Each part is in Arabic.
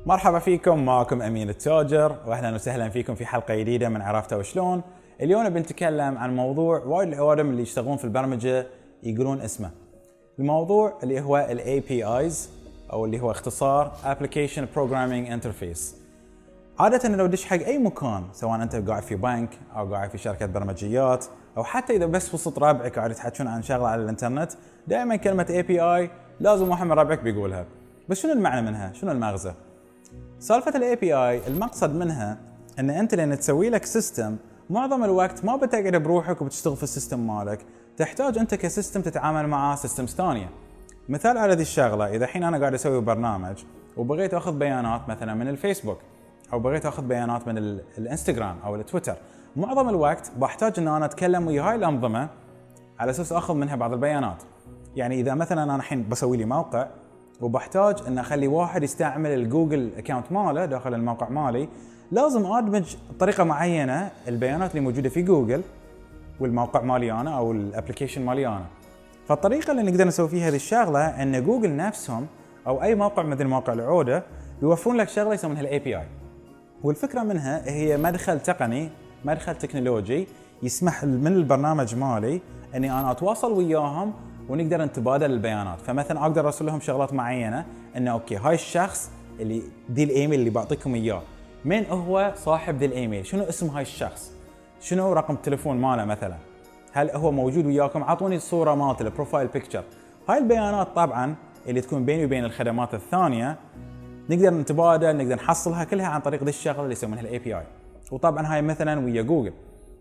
مرحبا فيكم، معكم أمين التاجر، وأهلا وسهلا فيكم في حلقة جديدة من عرفت وشلون. اليوم بنتكلم عن موضوع وايد العوالم اللي يشتغلون في البرمجة يقولون اسمه. الموضوع اللي هو ال APIs أو اللي هو اختصار Application Programming Interface. عادة لو دش حق أي مكان، سواء أنت قاعد في بنك أو قاعد في شركة برمجيات أو حتى إذا بس وسط ربعك قاعد يتحكون عن شغلة على الإنترنت، دائما كلمة API لازم واحد من ربعك بيقولها. بس شنو المعنى منها؟ شنو المغزى؟ سالفة ال API المقصد منها ان انت لان تسوي لك سيستم معظم الوقت ما بتقعد بروحك وبتشتغل في السيستم مالك، تحتاج انت كسيستم تتعامل مع سيستمز ثانية. مثال على ذي الشغلة، اذا الحين انا قاعد اسوي برنامج وبغيت اخذ بيانات مثلا من الفيسبوك او بغيت اخذ بيانات من الانستغرام او التويتر، معظم الوقت بحتاج ان انا اتكلم ويا هاي الانظمة على اساس اخذ منها بعض البيانات. يعني اذا مثلا انا الحين بسوي لي موقع وبحتاج ان اخلي واحد يستعمل الجوجل اكاونت ماله داخل الموقع مالي، لازم ادمج بطريقه معينه البيانات اللي موجوده في جوجل والموقع مالي انا او الابلكيشن مالي انا. فالطريقه اللي نقدر نسوي فيها هذه الشغله ان جوجل نفسهم او اي موقع مثل موقع العوده يوفرون لك شغله يسمونها الاي بي اي. والفكره منها هي مدخل تقني، مدخل تكنولوجي يسمح من البرنامج مالي اني انا اتواصل وياهم ونقدر نتبادل البيانات. فمثلا اقدر ارسل لهم شغلات معينه انه اوكي هاي الشخص اللي دي الايميل اللي بعطيكم اياه، من هو صاحب دي الايميل؟ شنو اسم هاي الشخص؟ شنو رقم التليفون ماله مثلا؟ هل هو موجود وياكم؟ اعطوني الصوره مالته، البروفايل بيكتشر. هاي البيانات طبعا اللي تكون بيني وبين الخدمات الثانيه نقدر نتبادل، نقدر نحصلها كلها عن طريق ذي الشغله اللي يسمونها الاي بي اي. وطبعا هاي مثلا ويا جوجل.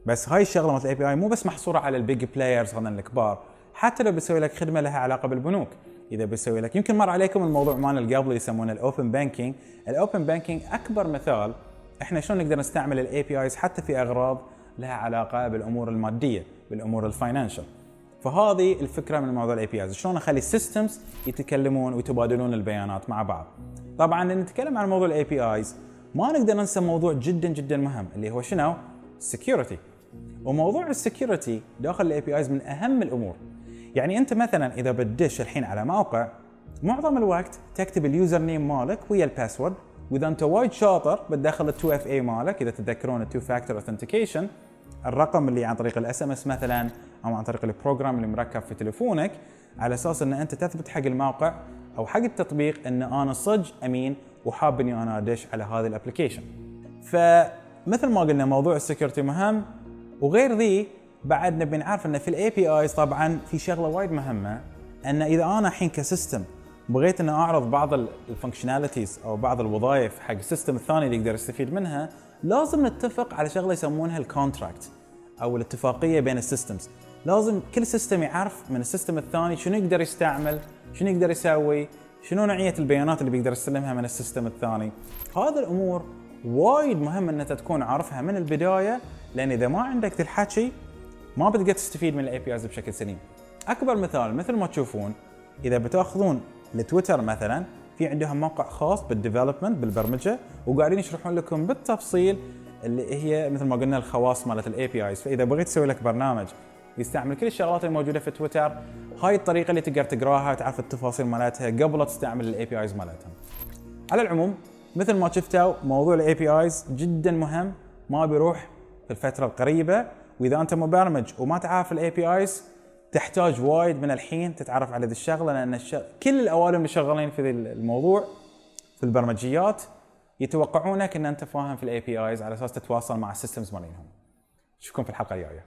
بس هاي الشغله مثل الاي بي اي مو بس محصوره على البيج بلايرز هذول الكبار، حتى لو بيسوي لك خدمه لها علاقه بالبنوك. اذا بيسوي لك، يمكن مر عليكم الموضوع مال اللي قبل يسمونه الاوبن بانكينج. الاوبن بانكينج اكبر مثال احنا شلون نقدر نستعمل الاي بي ايز حتى في اغراض لها علاقه بالامور الماديه، بالامور الفاينانشال. فهذه الفكره من موضوع الاي بي ايز، شلون اخلي السيستمز يتكلمون ويتبادلون البيانات مع بعض. طبعا لما نتكلم عن موضوع الاي بي ايز ما نقدر ننسى موضوع جدا جدا مهم اللي هو شنو؟ السكيورتي. وموضوع السكيورتي داخل الاي بي ايز من اهم الامور. يعني انت مثلا اذا بتدش الحين على موقع، معظم الوقت تكتب اليوزر نيم مالك ويا الباسورد، واذا انت وايد شاطر بتدخل ال 2FA مالك، اذا تتذكرون ال 2 فاكتور اوثنتيكيشن، الرقم اللي عن طريق الاس ام اس مثلا او عن طريق البروجرام اللي مركب في تليفونك، على اساس ان انت تثبت حق الموقع او حق التطبيق ان انا صج امين وحاب اني انا ادش على هذه الابلكيشن. فمثل ما قلنا موضوع السكيورتي مهم. وغير ذي بعد نبي نعرف ان في الاي بي ايز طبعا في شغله وايد مهمه، ان اذا انا الحين كسيستم بغيت ان اعرض بعض الفانكشناليتيز او بعض الوظائف حق السيستم الثاني اللي يقدر يستفيد منها، لازم نتفق على شغله يسمونها الكونتراكت او الاتفاقيه بين السيستمز. لازم كل سيستم يعرف من السيستم الثاني شنو يقدر يستعمل، شنو يقدر يسوي، شنو نوعيه البيانات اللي بيقدر يستلمها من السيستم الثاني. هذه الامور وايد مهم ان انت تكون عارفها من البدايه، لان اذا ما عندك الحكي ما بتقدر تستفيد من الاي بي ايز بشكل سليم. اكبر مثال مثل ما تشوفون اذا بتاخذون لتويتر مثلا، في عندهم موقع خاص بالديفلوبمنت بالبرمجه وقاعدين يشرحون لكم بالتفصيل اللي هي مثل ما قلنا الخواص مالت الاي بي ايز. فاذا بغيت تسوي لك برنامج يستعمل كل الشغلات الموجوده في تويتر، هاي الطريقه اللي تقدر تقراها وتعرف التفاصيل مالتها قبل لا تستعمل الاي بي ايز مالتهم. على العموم مثل ما شفتوا موضوع الاي بي ايز جدا مهم، ما بيروح في الفتره القريبه. واذا انت مبرمج وما تعرف الاي بي ايز تحتاج وايد من الحين تتعرف على هذه الشغله، لان كل الاوائل اللي شغالين في الموضوع في البرمجيات يتوقعونك ان انت فاهم في الاي بي ايز على اساس تتواصل مع السيستمز مالهم. اشوفكم في الحلقه الجايه.